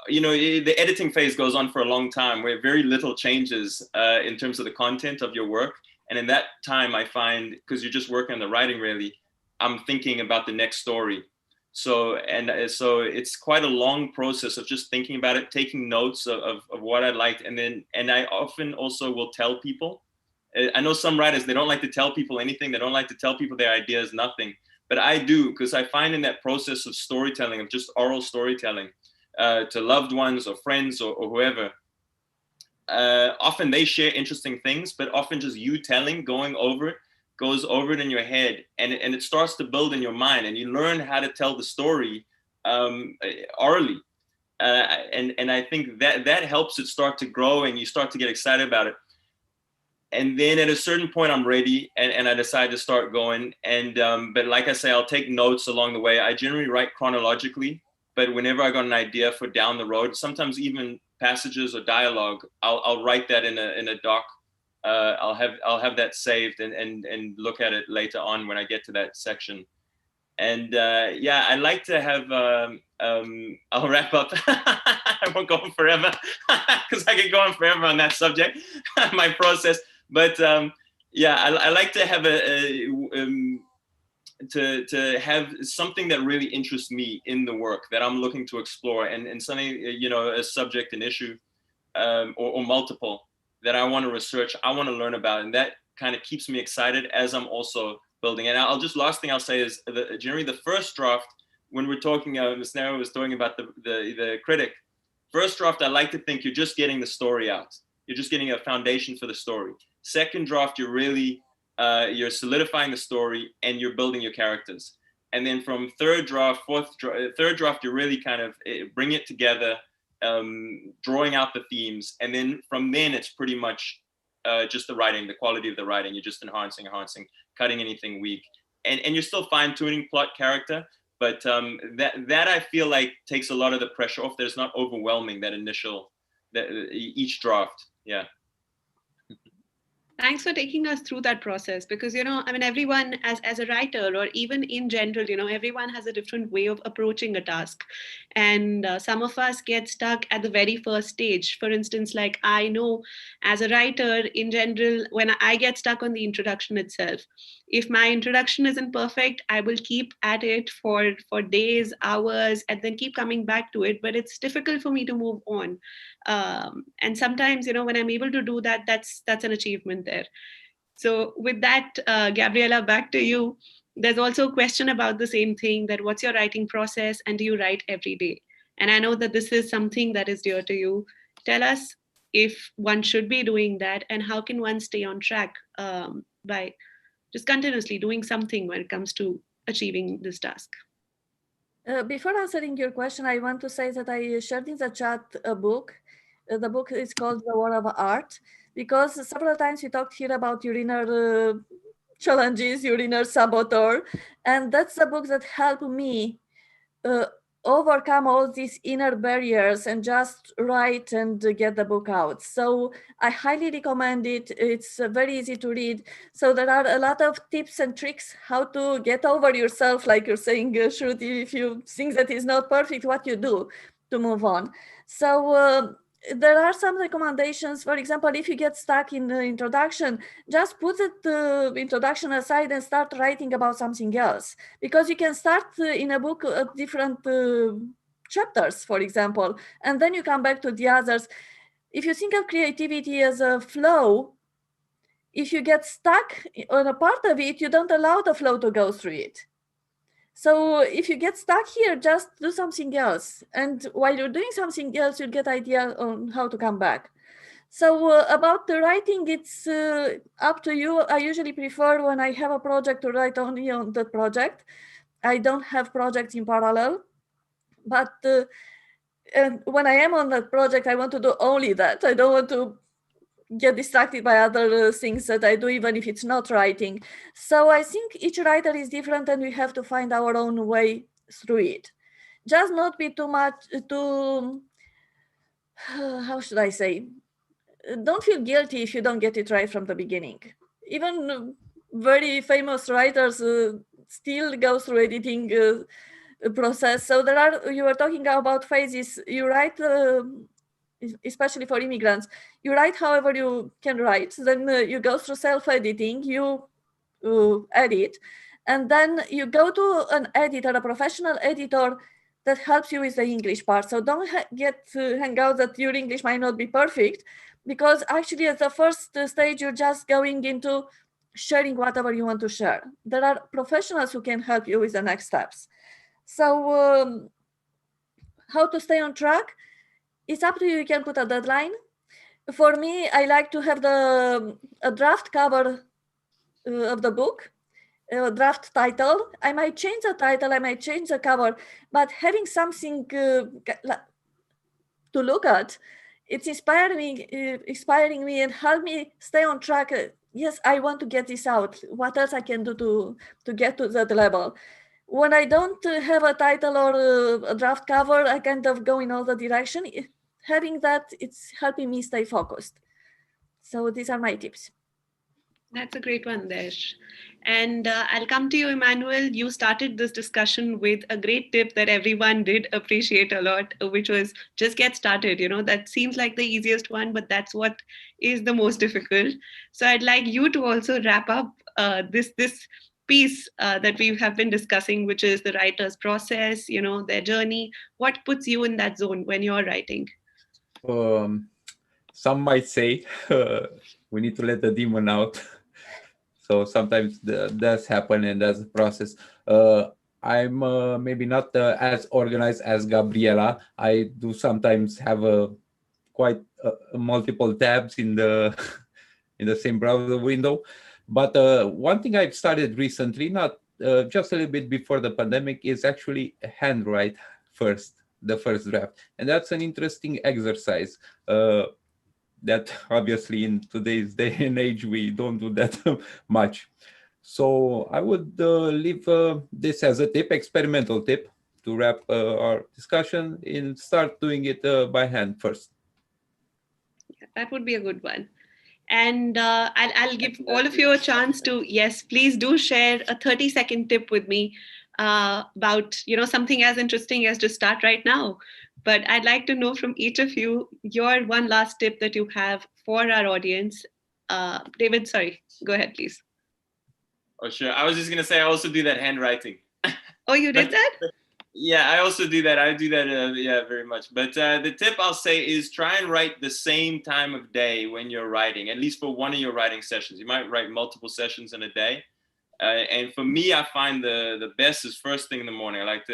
the editing phase goes on for a long time, where very little changes in terms of the content of your work. And in that time, I find, because you're just working on the writing, really, I'm thinking about the next story. So it's quite a long process of just thinking about it, taking notes of what I'd like. And I often also will tell people. I know some writers, they don't like to tell people anything. They don't like to tell people their ideas, nothing. but I do, because I find in that process of storytelling, of just oral storytelling, to loved ones or friends or whoever, often they share interesting things, but often just you telling, goes over it in your head, and it starts to build in your mind, and you learn how to tell the story orally. And I think that helps it start to grow, and you start to get excited about it. And then at a certain point, I'm ready, and I decide to start going. And but like I say, I'll take notes along the way. I generally write chronologically, but whenever I got an idea for down the road, sometimes even passages or dialogue, I'll write that in a doc. I'll have that saved and look at it later on when I get to that section. And yeah, I like to have. I'll wrap up. I won't go on forever because I could go on forever on that subject, my process. But yeah, I like to have to have something that really interests me in the work that I'm looking to explore, and something, you know, a subject, an issue, or multiple that I want to research, I want to learn about, and that kind of keeps me excited as I'm also building. And last thing I'll say is generally the first draft, when we're talking, Ms. Nero was talking about the critic, first draft, I like to think you're just getting the story out. You're just getting a foundation for the story. Second draft, you're really, you're solidifying the story and you're building your characters. And then from third draft, third draft, you really kind of bring it together, drawing out the themes. And then from then it's pretty much just the writing, the quality of the writing. You're just enhancing, cutting anything weak. And you're still fine tuning plot, character, but that I feel like takes a lot of the pressure off. That it's not overwhelming, that initial, each draft. Yeah. Thanks for taking us through that process, because, you know, I mean, everyone as a writer, or even in general, you know, everyone has a different way of approaching a task. And some of us get stuck at the very first stage. For instance, like I know as a writer in general, when I get stuck on the introduction itself, if my introduction isn't perfect, I will keep at it for days, hours, and then keep coming back to it. But it's difficult for me to move on. And sometimes, you know, when I'm able to do that, that's an achievement there. So with that, Gabriela, back to you. There's also a question about the same thing, that what's your writing process, and do you write every day? And I know that this is something that is dear to you. Tell us if one should be doing that, and how can one stay on track by just continuously doing something when it comes to achieving this task. Before answering your question, I want to say that I shared in the chat a book. The book is called The War of Art, because several times we talked here about your inner challenges, your inner saboteur. And that's the book that helped me overcome all these inner barriers and just write and get the book out. So I highly recommend it. It's very easy to read. So there are a lot of tips and tricks how to get over yourself, like you're saying, Shruti, if you think that is not perfect, what you do to move on. So there are some recommendations. For example, if you get stuck in the introduction, just put the introduction aside and start writing about something else, because you can start in a book at different chapters, for example, and then you come back to the others. If you think of creativity as a flow, if you get stuck on a part of it, you don't allow the flow to go through it. So if you get stuck here, just do something else. And while you're doing something else, you'll get idea on how to come back. So about the writing, it's up to you. I usually prefer, when I have a project, to write only on that project. I don't have projects in parallel. But when I am on that project, I want to do only that. I don't want to get distracted by other things that I do, even if it's not writing. So I think each writer is different, and we have to find our own way through it. Just not be too much, how should I say? Don't feel guilty if you don't get it right from the beginning. Even very famous writers still go through editing process. So you were talking about phases. You write, especially for immigrants, you write however you can write. Then you go through self-editing, you edit, and then you go to an editor, a professional editor that helps you with the English part. So don't hang out that your English might not be perfect, because actually at the first stage, you're just going into sharing whatever you want to share. There are professionals who can help you with the next steps. So how to stay on track? It's up to you. You can put a deadline. For me, I like to have a draft cover of the book, draft title. I might change the title, I might change the cover, but having something to look at, it's inspiring me and help me stay on track. Yes, I want to get this out. What else I can do to get to that level? When I don't have a title or a draft cover, I kind of go in all the direction. Having that, it's helping me stay focused. So these are my tips. That's a great one, Desh. And I'll come to you, Emmanuel. You started this discussion with a great tip that everyone did appreciate a lot, which was just get started. That seems like the easiest one, but that's what is the most difficult. So I'd like you to also wrap up this piece that we have been discussing, which is the writer's process, their journey. What puts you in that zone when you're writing? Some might say we need to let the demon out. So sometimes that's happen, and that's the process. I'm maybe not as organized as Gabriela. I do sometimes have quite multiple tabs in the in the same browser window. But one thing I've started recently, not just a little bit before the pandemic, is actually handwrite first, the first draft, and that's an interesting exercise. That obviously in today's day and age we don't do that much. So I would leave this as a tip, experimental tip, to wrap our discussion, and start doing it by hand first. That would be a good one. And I'll give all of you a chance to, yes, please do share a 30-second tip with me about something as interesting as to start right now. But I'd like to know from each of you your one last tip that you have for our audience. David, sorry, go ahead, please. Oh, sure. I was just going to say I also do that handwriting. Oh, you did that? Yeah, I also do that. I do that, yeah, very much. But the tip I'll say is try and write the same time of day when you're writing, at least for one of your writing sessions. You might write multiple sessions in a day. And for me, I find the best is first thing in the morning. I like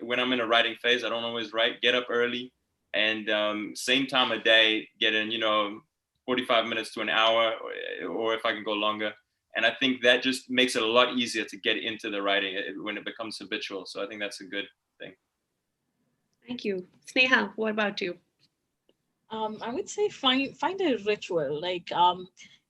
when I'm in a writing phase, I don't always write, get up early and same time of day, get in, 45 minutes to an hour, or if I can go longer. And I think that just makes it a lot easier to get into the writing when it becomes habitual. So I think that's a good thing. Thank you. Sneha, what about you? I would say find a ritual. Like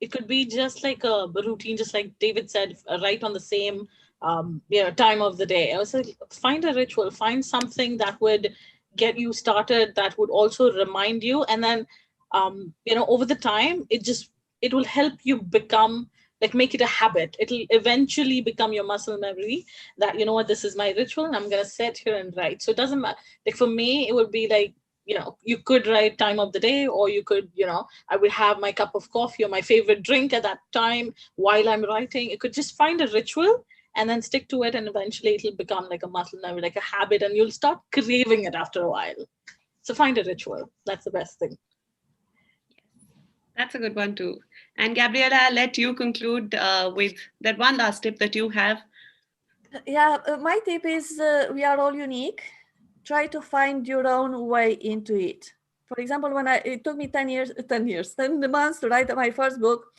it could be just like a routine, just like David said, right on the same time of the day. I would say find a ritual, find something that would get you started, that would also remind you, and then over the time it will help you become, like, make it a habit. It'll eventually become your muscle memory that, this is my ritual and I'm going to sit here and write. So it doesn't matter. Like for me, it would be like, you could write time of the day, or you could, I would have my cup of coffee or my favorite drink at that time while I'm writing. You could just find a ritual and then stick to it. And eventually it'll become like a muscle memory, like a habit, and you'll start craving it after a while. So find a ritual. That's the best thing. That's a good one too. And Gabriela, I'll let you conclude with that one last tip that you have. Yeah, my tip is we are all unique. Try to find your own way into it. For example, it took me 10 months to write my first book.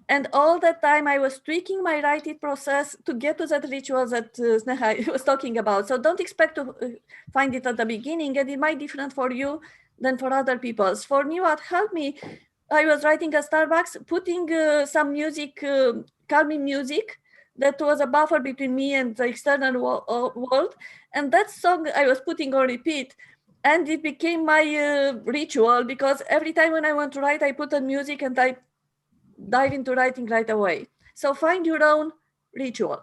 And all that time I was tweaking my writing process to get to that ritual that Sneha was talking about. So don't expect to find it at the beginning, and it might be different for you than for other people. For me, what helped me, I was writing at Starbucks, putting some music, calming music, that was a buffer between me and the external world. And that song I was putting on repeat. And it became my ritual, because every time when I want to write, I put on music and I dive into writing right away. So find your own ritual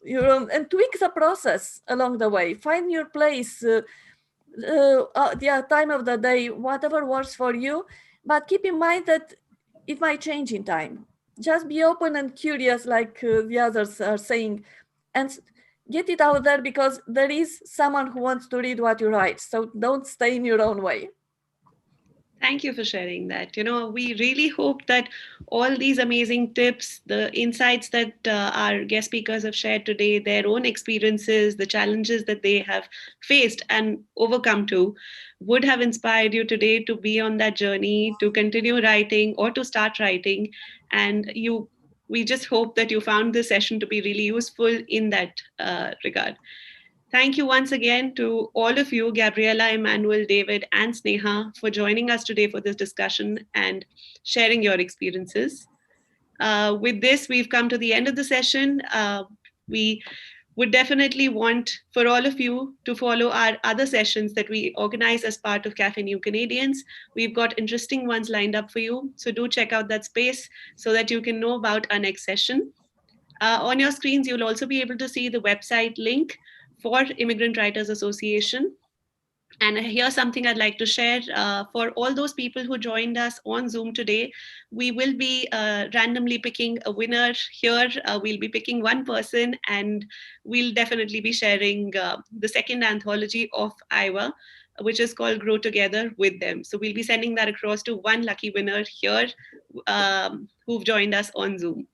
and tweak the process along the way. Find your place, the time of the day, whatever works for you. But keep in mind that it might change in time. Just be open and curious, like the others are saying, and get it out there, because there is someone who wants to read what you write. So don't stay in your own way. Thank you for sharing that. We really hope that all these amazing tips, the insights that our guest speakers have shared today, their own experiences, the challenges that they have faced and overcome to, would have inspired you today to be on that journey, to continue writing or to start writing. And we just hope that you found this session to be really useful in that regard. Thank you once again to all of you, Gabriella, Emmanuel, David, and Sneha, for joining us today for this discussion and sharing your experiences. With this, we've come to the end of the session. We would definitely want for all of you to follow our other sessions that we organize as part of Café New Canadians. We've got interesting ones lined up for you. So do check out that space so that you can know about our next session. On your screens, you'll also be able to see the website link for Immigrant Writers Association. And here's something I'd like to share. For all those people who joined us on Zoom today, we will be randomly picking a winner here. We'll be picking one person, and we'll definitely be sharing the second anthology of Iowa, which is called Grow Together with Them. So we'll be sending that across to one lucky winner here who've joined us on Zoom.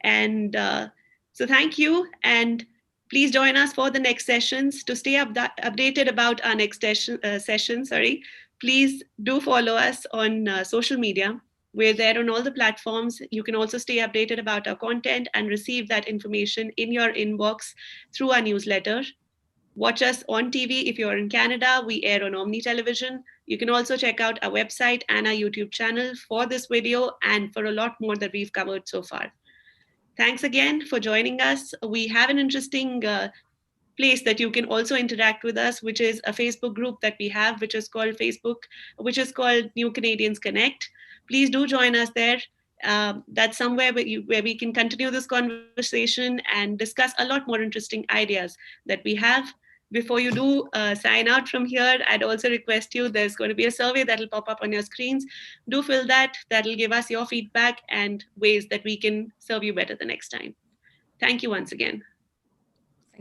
And so thank you. And please join us for the next sessions. To stay updated about our next session, please do follow us on social media. We're there on all the platforms. You can also stay updated about our content and receive that information in your inbox through our newsletter. Watch us on TV if you're in Canada. We air on Omni Television. You can also check out our website and our YouTube channel for this video and for a lot more that we've covered so far. Thanks again for joining us. We have an interesting place that you can also interact with us, which is a Facebook group that we have, which is called New Canadians Connect. Please do join us there. That's somewhere where we can continue this conversation and discuss a lot more interesting ideas that we have. Before you do sign out from here, I'd also request you, there's going to be a survey that'll pop up on your screens. Do fill that. That'll give us your feedback and ways that we can serve you better the next time. Thank you once again.